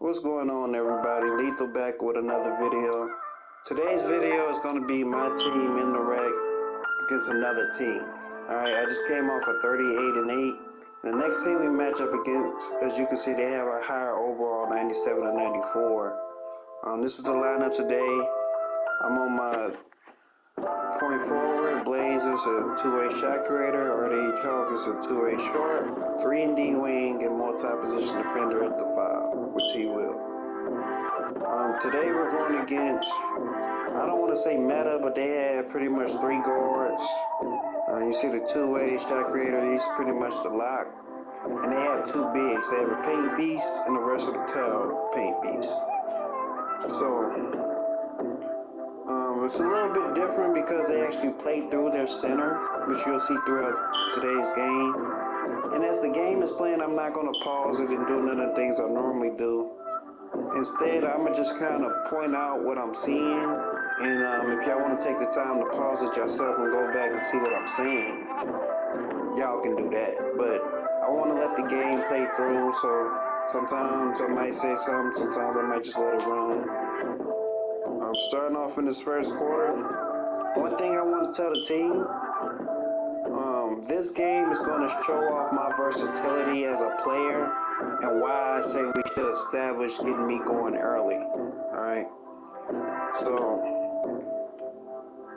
What's going on, everybody? Lethal back with another video. Today's video is going to be my team in the wreck against another team. Alright, I just came off a 38-8. The next team we match up against, as you can see, they have a higher overall, 97 and 94. This is the lineup today. I'm on my point forward. Blaze is a two-way shot creator. RDH Hawk is a two-way short. 3-and-D wing and multi-position defender at the 5 with T-Will. Today we're going against, I don't want to say meta, but they have pretty much 3 guards. You see the two-way shot creator, he's pretty much the lock. And they have 2 bigs. They have a paint beast and a versatile paint beast. So, it's a little bit different because they actually play through their center, which you'll see throughout today's game. And as the game is playing, I'm not going to pause it and do none of the things I normally do. Instead, I'm going to just kind of point out what I'm seeing. And if y'all want to take the time to pause it yourself and go back and see what I'm saying, y'all can do that. But I want to let the game play through, so sometimes I might say something, sometimes I might just let it run. I'm starting off in this first quarter. One thing I want to tell the team, this game is going to show off my versatility as a player and why I say we should establish getting me going early. Alright? So,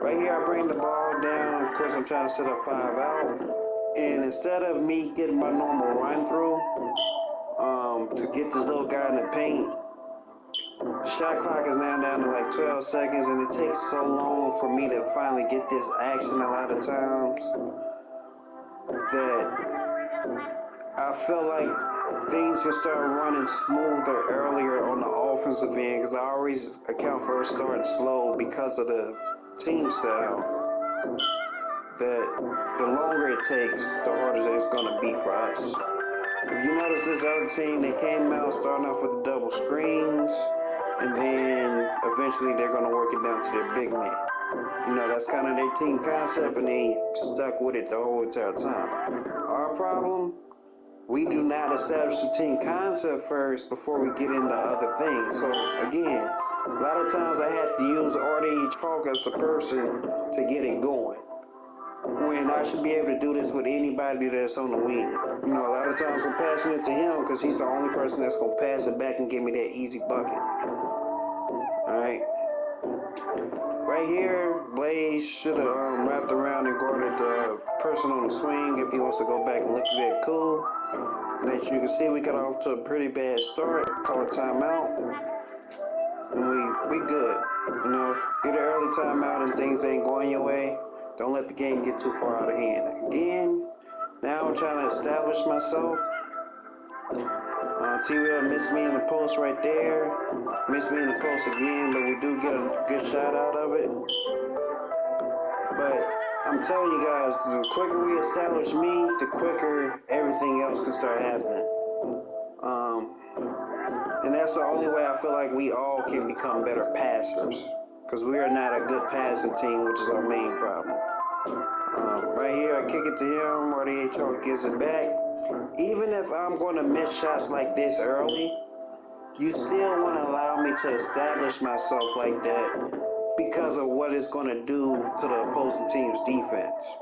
right here I bring the ball down. Of course, I'm trying to set up 5 out. And instead of me getting my normal run through to get this little guy in the paint, shot clock is now down to like 12 seconds, and it takes so long for me to finally get this action a lot of times that I feel like things will start running smoother earlier on the offensive end, because I always account for it starting slow because of the team style. That the longer it takes, the harder it's going to be for us. If you notice this other team, they came out starting off with the double screens, and then eventually they're going to work it down to their big man. You know, that's kind of their team concept, and they stuck with it the whole entire time. Our problem, we do not establish the team concept first before we get into other things. So again, a lot of times I have to use RDH Hawk as the person to get it going, when I should be able to do this with anybody that's on the wing. You know, a lot of times I'm passing it to him because he's the only person that's going to pass it back and give me that easy bucket. Alright. Right here, Blaze should have wrapped around and guarded the person on the swing. If he wants to go back and look at that, cool. And as you can see, we got off to a pretty bad start. Call a timeout. And we good. You know, get an early timeout and things ain't going your way. Don't let the game get too far out of hand. Again, now I'm trying to establish myself. T-Will missed me in the post right there. Missed me in the post again, but we do get a good shot out of it. But I'm telling you guys, the quicker we establish me, the quicker everything else can start happening. And that's the only way I feel like we all can become better passers, because we are not a good passing team, which is our main problem. Right here, I kick it to him, RDH Hawk gives it back. Even if I'm going to miss shots like this early, you still want to allow me to establish myself like that because of what it's going to do to the opposing team's defense.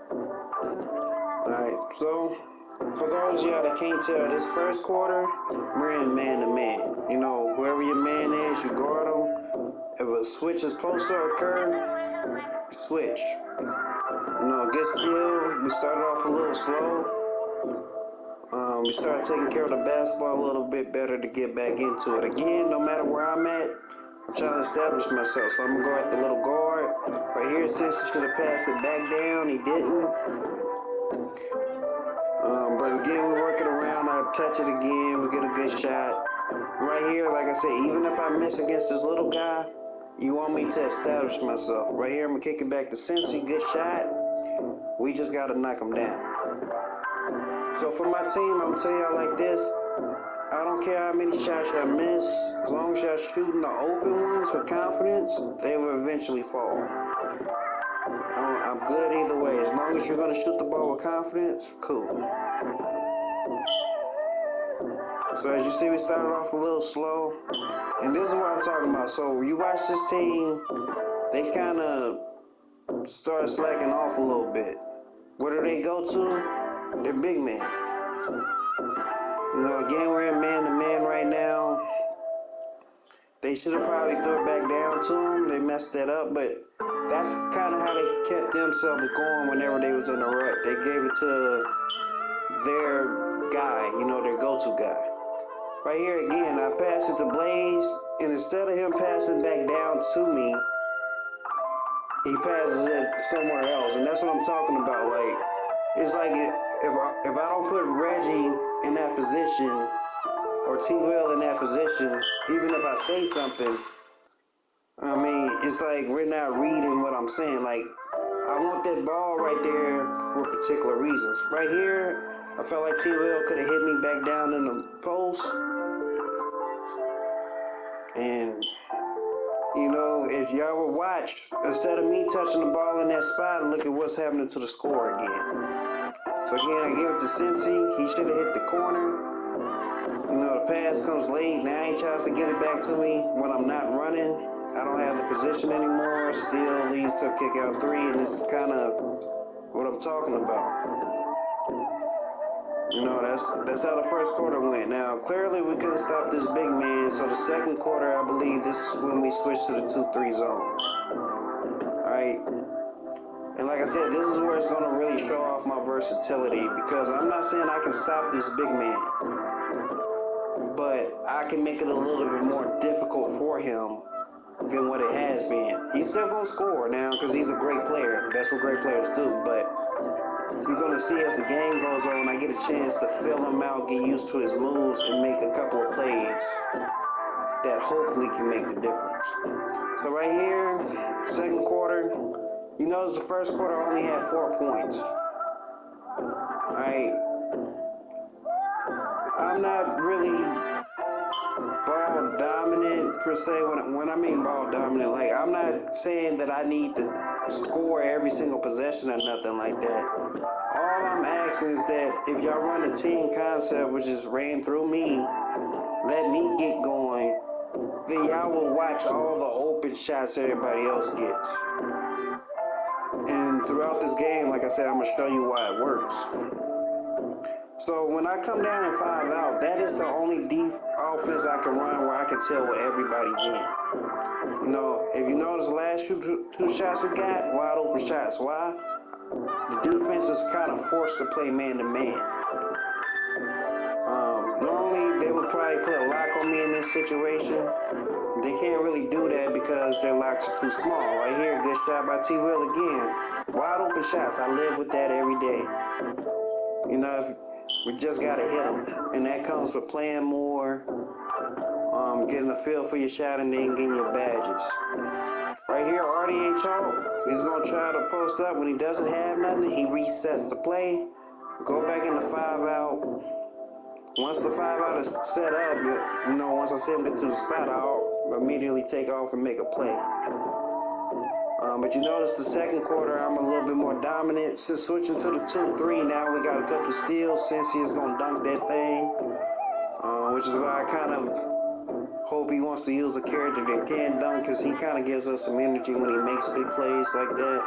Alright, so for those of y'all that can't tell, this first quarter, we're in man-to-man. You know, whoever your man is, you guard him. If a switch is supposed to occur, switch. You know, get still. We started off a little slow. We started taking care of the basketball a little bit better to get back into it. Again, no matter where I'm at, I'm trying to establish myself. So I'm going to go at the little guard. Right here, since he should have passed it back down, he didn't. But again, we work it around. I touch it again. We get a good shot. Right here, like I said, even if I miss against this little guy, you want me to establish myself. Right here, I'm going to kick it back to Cincy. Good shot. We just got to knock him down. So for my team, I'm going to tell y'all like this. I don't care how many shots y'all miss. As long as y'all shooting the open ones with confidence, they will eventually fall. I'm good either way. As long as you're going to shoot the ball with confidence, cool. So as you see, we started off a little slow. And this is what I'm talking about. So you watch this team, they kind of start slacking off a little bit. Where do they go to? They're big men. You know, again, we're in man-to-man right now. They should have probably threw it back down to him. They messed that up, but that's kind of how they kept themselves going whenever they was in a rut. They gave it to their guy, you know, their go-to guy. Right here again, I passed it to Blaze, and instead of him passing back down to me, he passes it somewhere else, and that's what I'm talking about. Like, it's like if I don't put Reggie in that position or T-Will in that position, even if I say something, I mean, it's like we're not reading what I'm saying. Like, I want that ball right there for particular reasons. Right here, I felt like T-Will could have hit me back down in the post. And, you know, if y'all would watch, instead of me touching the ball in that spot, look at what's happening to the score again. So again, I give it to Cincy. He should have hit the corner. You know, the pass comes late. Now he tries to get it back to me when I'm not running. I don't have the position anymore. Still leads to a kick out three, and this is kind of what I'm talking about. You know, that's how the first quarter went. Now, clearly we couldn't stop this big man, so the second quarter, I believe this is when we switched to the 2-3 zone. Alright? And like I said, this is where it's going to really show off my versatility, because I'm not saying I can stop this big man, but I can make it a little bit more difficult for him than what it has been. He's still going to score now because he's a great player. That's what great players do, but you're going to see as the game goes on, I get a chance to fill him out, get used to his moves, and make a couple of plays that hopefully can make the difference. So right here, second quarter, you notice the first quarter only had 4 points. Alright, I'm not really ball dominant per se. When I mean ball dominant, like, I'm not saying that I need to score every single possession or nothing like that. All I'm asking is that if y'all run a team concept which is ran through me, let me get going, then y'all will watch all the open shots everybody else gets. And throughout this game, like I said, I'm going to show you why it works. So when I come down in 5 out, that is the only offense I can run where I can tell what everybody's in. You know, if you notice the last two shots we got, wide open shots. Why? The defense is kind of forced to play man-to-man. Normally, they would probably put a lock on me in this situation. They can't really do that because their locks are too small. Right here, good shot by T-Will again. Wide open shots. I live with that every day. You know, we just got to hit them. And that comes with playing more, getting a feel for your shot, and then getting your badges. Right here, RDA Chalk, he's going to try to post up. When he doesn't have nothing, he resets the play. Go back in the 5 out. Once the 5 out is set up, you know, once I see him get to the spot, I'll immediately take off and make a play. But you notice the second quarter, I'm a little bit more dominant. Since switching to the 2-3, now we got a couple of steals. Cincy is going to dunk that thing, which is why I kind of hope he wants to use a character that can dunk, because he kind of gives us some energy when he makes big plays like that.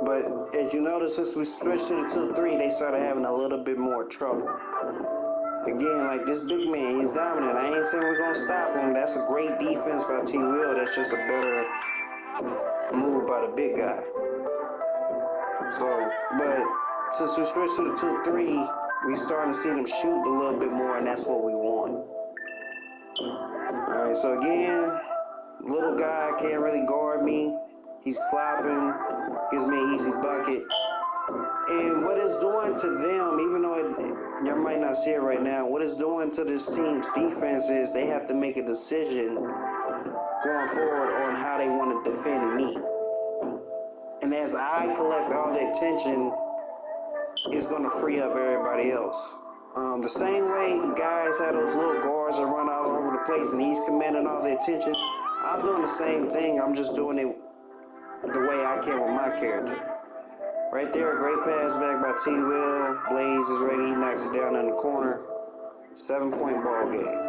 But as you notice, since we switched to the 2-3, they started having a little bit more trouble. Again, like this big man, he's dominant. I ain't saying we're going to stop him. That's a great defense by T-Will. That's just a better move by the big guy. So, but since we switched to the 2-3, we starting to see them shoot a little bit more, and that's what we want. Alright, so again, little guy can't really guard me. He's flopping, gives me an easy bucket. And what it's doing to them, even though y'all might not see it right now, what it's doing to this team's defense is they have to make a decision going forward on how they want to defend me. And as I collect all the attention, it's going to free up everybody else. The same way guys have those little guards that run all over the place and he's commanding all the attention, I'm doing the same thing. I'm just doing it the way I can with my character. Right there, great pass back by T-Will. Blaze is ready. He knocks it down in the corner. 7-point ball game.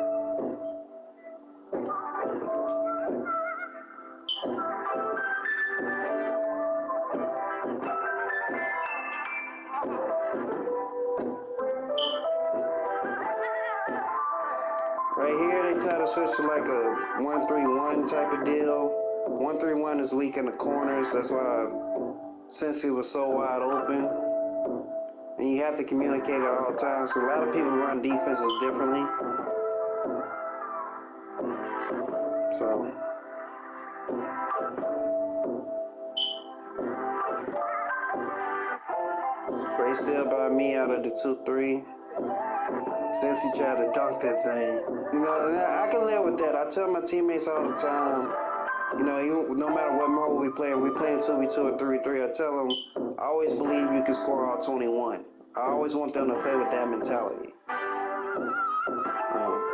Right here, they try to switch to like a 1-3-1 type of deal. 1-3-1 is weak in the corners. That's why Cincy was so wide open. And you have to communicate at all times, because a lot of people run defenses differently. So, great steal by me out of the 2-3. Since he tried to dunk that thing. You know, I can live with that. I tell my teammates all the time, you know, no matter what mode we play 2v2 or 3v3, I tell them, I always believe you can score all 21. I always want them to play with that mentality.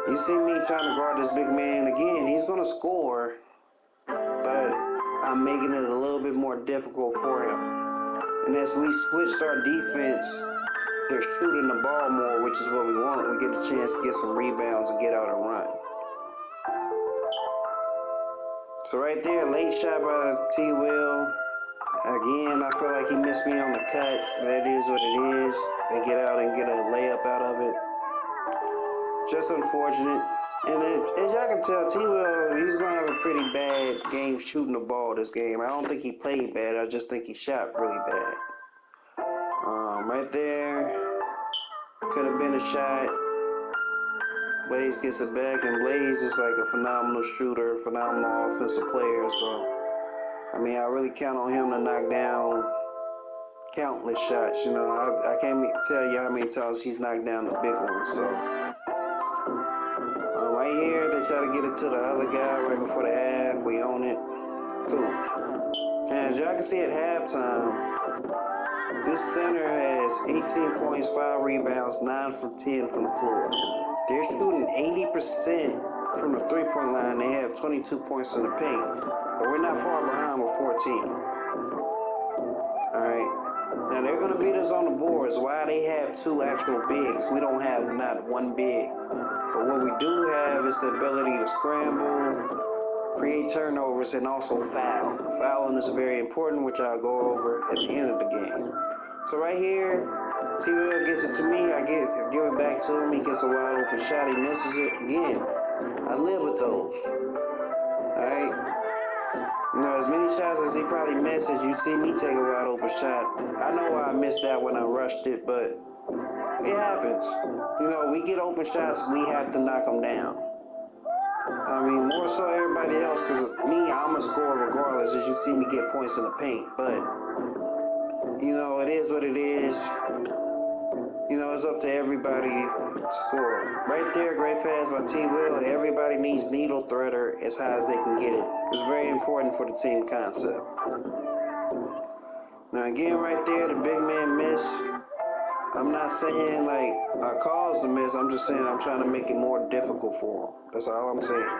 You see me trying to guard this big man again, he's going to score, but I'm making it a little bit more difficult for him. And as we switched our defense, they're shooting the ball more, which is what we want. We get a chance to get some rebounds and get out and run. So right there, late shot by T. Will. Again, I feel like he missed me on the cut. That is what it is. They get out and get a layup out of it. Just unfortunate. And as y'all can tell, T. Will, he's going to have a pretty bad game shooting the ball this game. I don't think he played bad. I just think he shot really bad. Right there, could have been a shot. Blaze gets it back, and Blaze is like a phenomenal shooter, phenomenal offensive player. So, I mean, I really count on him to knock down countless shots. You know, I can't tell you how many times he's knocked down the big ones. So, right here, they try to get it to the other guy right before the half. We own it. Cool. And as y'all can see at halftime, this center has 18 points, 5 rebounds, 9 for 10 from the floor. They're shooting 80% from the three-point line. They have 22 points in the paint. But we're not far behind with 14. All right. Now, they're going to beat us on the boards. Why they have 2 actual bigs? We don't have not 1 big. But what we do have is the ability to scramble, create turnovers, and also foul. Fouling is very important, which I'll go over at the end of the game. So right here, T. Will gets it to me. I give it back to him. He gets a wide open shot. He misses it again. I live with those. All right. You know, as many shots as he probably misses, you see me take a wide open shot. I know why I missed that when I rushed it, but it happens. You know, we get open shots, we have to knock them down. I mean, more so everybody else, because me, I'm a scorer regardless, as you see me get points in the paint. But, you know, it is what it is. You know, it's up to everybody to score. Right there, great pass by T. Will. Everybody needs needle threader as high as they can get it. It's very important for the team concept. Now, again, right there, the big man missed. I'm not saying, like, I caused the miss. I'm just saying I'm trying to make it more difficult for him. That's all I'm saying.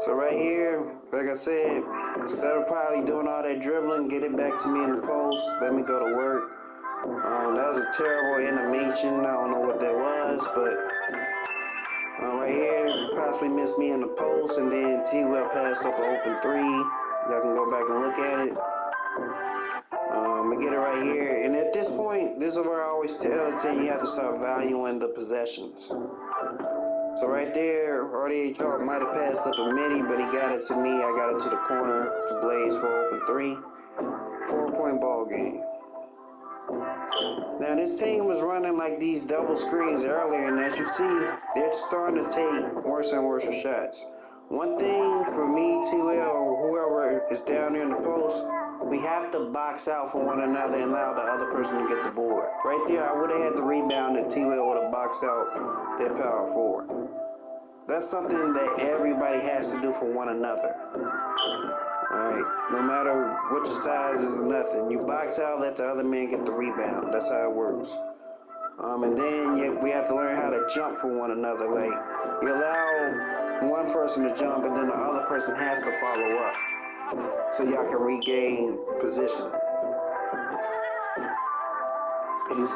So right here, like I said, instead of probably doing all that dribbling, get it back to me in the post. Let me go to work. That was a terrible animation. I don't know what that was, but right here, possibly missed me in the post, and then T. Will passed up an open 3. Y'all can go back and look at it. We get it right here. And at this point, this is where I always tell the team you have to start valuing the possessions. So right there, RDA Chalk might have passed up a midi, but he got it to me. I got it to the corner to Blaze for open 3. 4-point ball game. Now this team was running like these double screens earlier, and as you see, they're starting to take worse and worse shots. One thing for me, T. Will, or whoever is down there in the post, we have to box out for one another and allow the other person to get the board. Right there, I would have had the rebound and T. Will would have boxed out their power forward. That's something that everybody has to do for one another. Alright, no matter what your size is or nothing, you box out, let the other man get the rebound. That's how it works. And then we have to learn how to jump for one another. Like, you allow one person to jump, and then the other person has to follow up, so y'all can regain positioning. You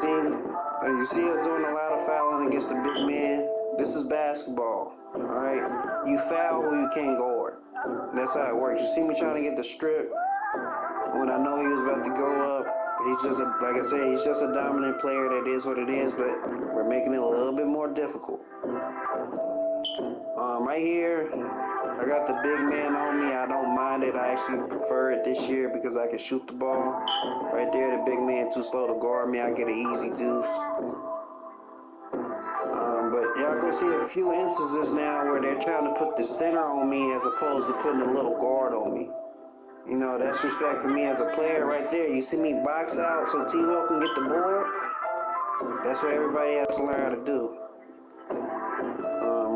see us doing a lot of fouling against the big men. This is basketball, all right? You foul who you can't guard. That's how it works. You see me trying to get the strip when I know he was about to go up. He's just, like I said, he's just a dominant player. That is what it is, but we're making it a little bit more difficult. Right here, I got the big man on me. I don't mind it. I actually prefer it this year because I can shoot the ball. Right there, the big man too slow to guard me. I get an easy deuce. But y'all gonna see a few instances now where they're trying to put the center on me as opposed to putting a little guard on me. You know, that's respect for me as a player right there. You see me box out so T-Will can get the board? That's what everybody has to learn how to do.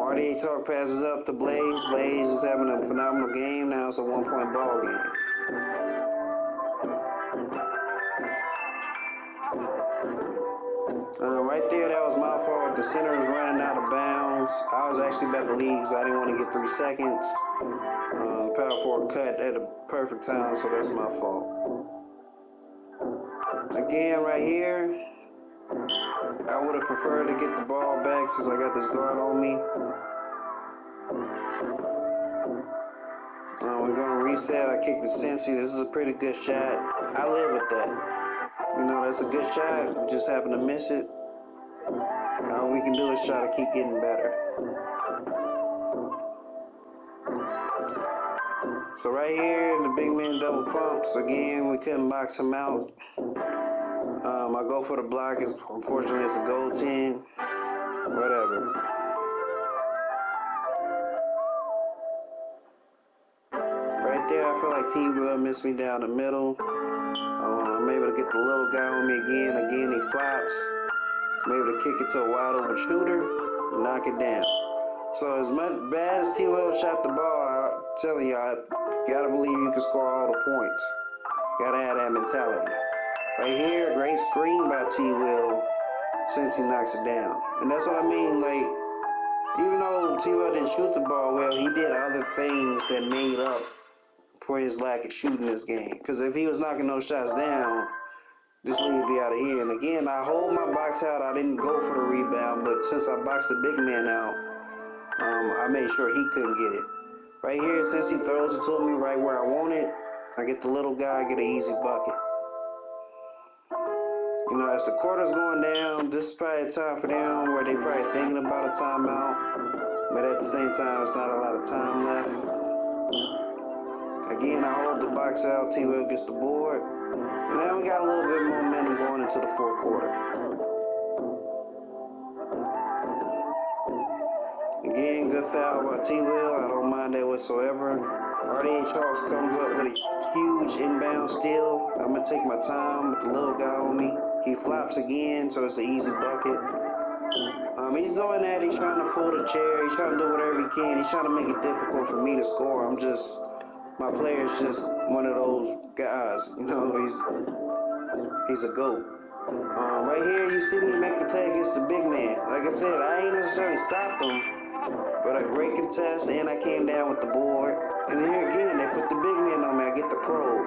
RDA Talk passes up to Blaze. Blaze is having a phenomenal game now. It's a 1-point ball game. Right there, that was my fault. The center was running out of bounds. I was actually about to leave because I didn't want to get 3 seconds. Power forward cut at a perfect time, so that's my fault. Again, right here, I would have preferred to get the ball back since I got this guard on me. We're going to reset. I kicked the Cincy. This is a pretty good shot. I live with that. You know, that's a good shot. We just happen to miss it. All we can do is try to keep getting better. So right here, the big man double pumps. Again, we couldn't box him out. I go for the block. Unfortunately, it's a goal 10. Whatever. Right there, I feel like T-Will missed me down the middle. I'm able to get the little guy on me again. Again, he flops. I'm able to kick it to a wide open shooter, knock it down. So as much bad as T-Will shot the ball, I'm telling you, I gotta believe you can score all the points. Gotta have that mentality. Right here, great screen by T-Will since he knocks it down. And that's what I mean, like, even though T-Will didn't shoot the ball well, he did other things that made up for his lack of shooting this game. Because if he was knocking those shots down, this league would be out of here. And again, I hold my box out. I didn't go for the rebound, but since I boxed the big man out, I made sure he couldn't get it. Right here, since he throws it to me right where I want it, I get the little guy, get an easy bucket. You know, as the quarter's going down, this is probably a time for them where they probably thinking about a timeout, but at the same time, it's not a lot of time left. Again, I hold the box out, T-Will gets the board, and then we got a little bit more momentum going into the fourth quarter. Again, good foul by T-Will, I don't mind that whatsoever. RDA Hawks comes up with a huge inbound steal. I'm going to take my time with the little guy on me. He flops again, so it's an easy bucket. He's doing that. He's trying to pull the chair. He's trying to do whatever he can. He's trying to make it difficult for me to score. My player's just one of those guys. You know, he's a GOAT. Right here, you see me make the play against the big man. Like I said, I ain't necessarily stopped him, but a great contest, and I came down with the board. And then here again, they put the big man on me. I get the probe.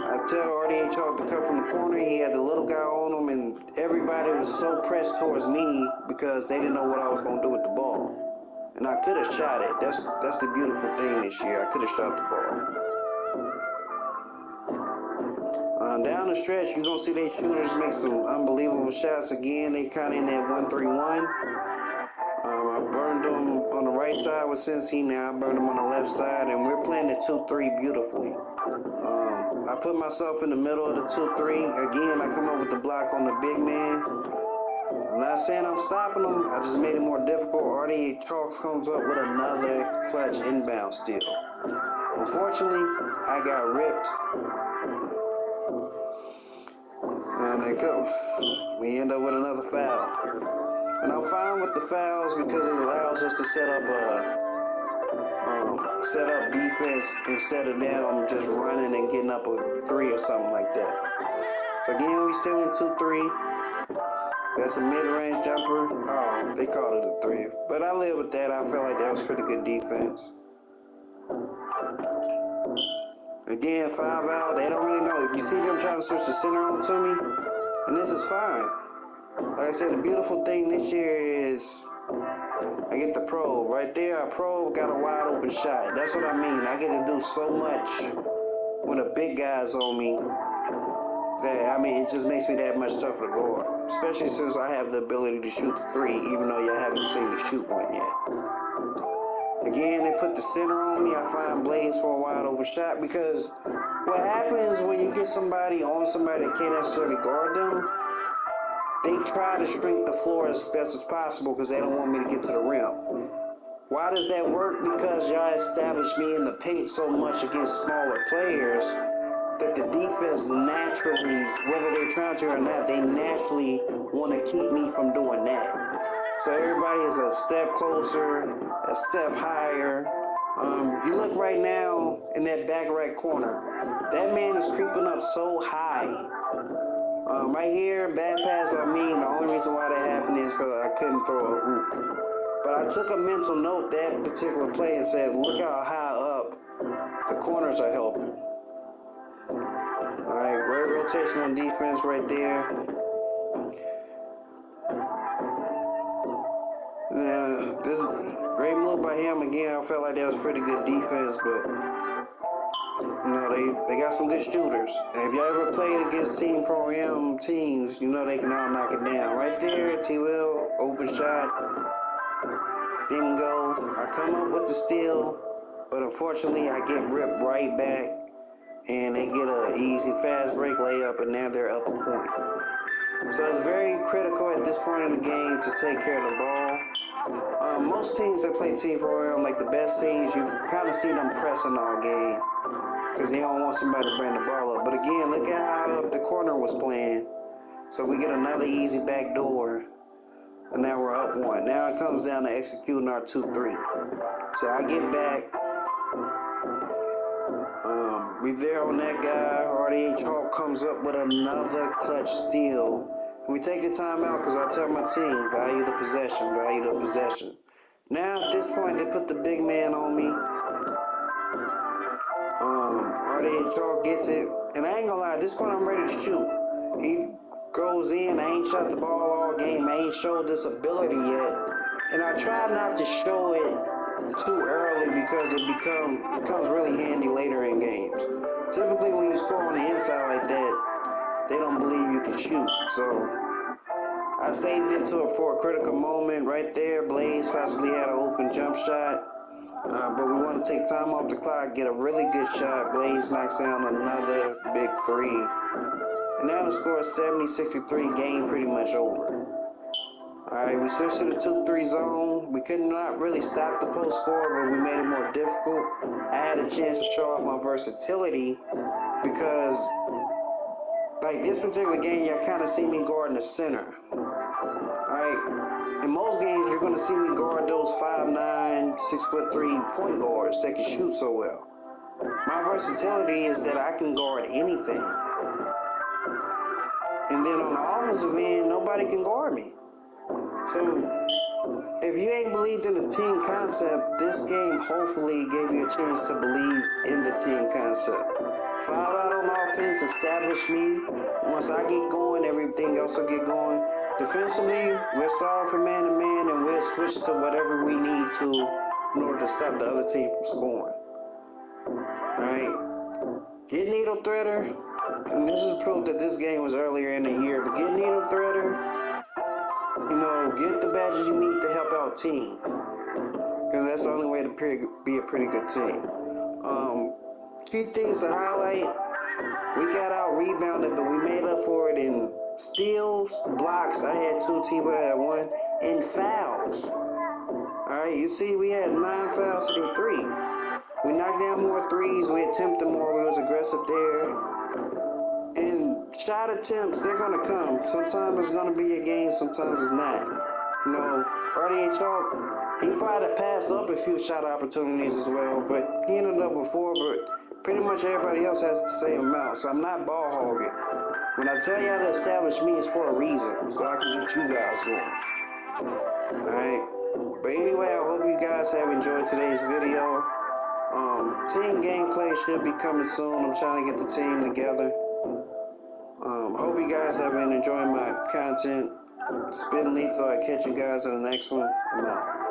I tell RDA Chalk to cut from the corner. He had the little guy on him, and everybody was so pressed towards me because they didn't know what I was going to do with the ball. And I could have shot it. That's the beautiful thing this year. I could have shot the ball. Down the stretch, you're going to see their shooters make some unbelievable shots again. They kind of in that 1-3-1. I burned them on the right side with Cincy. Now I burned them on the left side, and we're playing the 2-3 beautifully. I put myself in the middle of the 2-3. Again, I come up with the block on the big man. I'm not saying I'm stopping them. I just made it more difficult. RDA Talks comes up with another clutch inbound steal. Unfortunately, I got ripped. And there go. We end up with another foul. And I'm fine with the fouls because it allows us to set up defense instead of them just running and getting up a 3 or something like that. So again, we still in 2-3. That's a mid-range jumper. Oh, they called it a 3. But I live with that. I felt like that was pretty good defense. Again, 5 out. They don't really know. If you see them trying to switch the center on to me, And this is fine. Like I said, the beautiful thing this year is I get the probe. Right there, a probe got a wide open shot. That's what I mean. I get to do so much when the big guy's on me that, I mean, it just makes me that much tougher to guard. Especially since I have the ability to shoot the three, even though you haven't seen me shoot one yet. Again, they put the center on me. I find Blaze for a wide open shot because what happens when you get somebody on somebody that can't necessarily guard them, they try to shrink the floor as best as possible because they don't want me to get to the rim. Why does that work? Because y'all established me in the paint so much against smaller players that the defense naturally, whether they're trying to or not, they naturally want to keep me from doing that. So everybody is a step closer, a step higher. You look right now in that back right corner. That man is creeping up so high. Right here, bad pass by me. The only reason why that happened is because I couldn't throw a hoop. But I took a mental note that particular play and said, look how high up the corners are helping. All right, great rotation on defense right there. This great move by him again. I felt like that was pretty good defense, but you know, they got some good shooters. And if you ever played against Team Pro Am teams, you know they can all knock it down. Right there, T-Will, open shot. Didn't go. I come up with the steal, but unfortunately I get ripped right back, and they get an easy fast break layup, and now they're up a point. So it's very critical at this point in the game to take care of the ball. Most teams that play Team Pro Am, like the best teams, you kind of see them pressing all game because they don't want somebody to bring the ball up. But again, look at how up the corner was playing. So we get another easy back door. And now we're up one. Now it comes down to executing our 2-3. So I get back. We there on that guy. RDH Hawk comes up with another clutch steal. And we take a timeout because I tell my team, value the possession, value the possession. Now at this point, they put the big man on me. RDH Hawk gets it. And I ain't gonna lie, at this point I'm ready to shoot. He goes in. I ain't shot the ball all game. I ain't showed this ability yet, and I try not to show it too early because it becomes really handy later in games. Typically, when you score on the inside like that, they don't believe you can shoot. So I saved it for a critical moment right there. Blaze possibly had an open jump shot, but we want to take time off the clock, get a really good shot. Blaze knocks down another big three. And now the score is 70-63, game pretty much over. Alright, we switched to the 2-3 zone. We could not really stop the post score, but we made it more difficult. I had a chance to show off my versatility because, like this particular game, y'all kind of see me guarding the center. Alright, in most games, you're going to see me guard those 5'9", 6'3" point guards that can shoot so well. My versatility is that I can guard anything. And then on the offensive end, nobody can guard me. So, if you ain't believed in the team concept, this game hopefully gave you a chance to believe in the team concept. 5 out on offense, establish me. Once I get going, everything else will get going. Defensively, we'll start for man-to-man, and we'll switch to whatever we need to in order to stop the other team from scoring. Alright, get needle threader. And this is proof that this game was earlier in the year, but get needle threader, you know, get the badges you need to help out team. Because that's the only way to be a pretty good team. Key things to highlight, we got out rebounded, but we made up for it in steals, blocks, I had 2, T-Will had 1, and fouls. Alright, you see we had 9 fouls to 3. We knocked down more threes, we attempted more, we was aggressive there. And shot attempts, they're going to come. Sometimes it's going to be a game, sometimes it's not. You know, RDH Hawk, he probably passed up a few shot opportunities as well, but he ended up with 4, but pretty much everybody else has the same amount, so I'm not ball hogging. When I tell y'all to establish me, it's for a reason, so I can get you guys going. Alright? But anyway, I hope you guys have enjoyed today's video. Team gameplay should be coming soon. I'm trying to get the team together. Hope you guys have been enjoying my content. Spitting Lethal. I catch you guys in the next one. I'm out.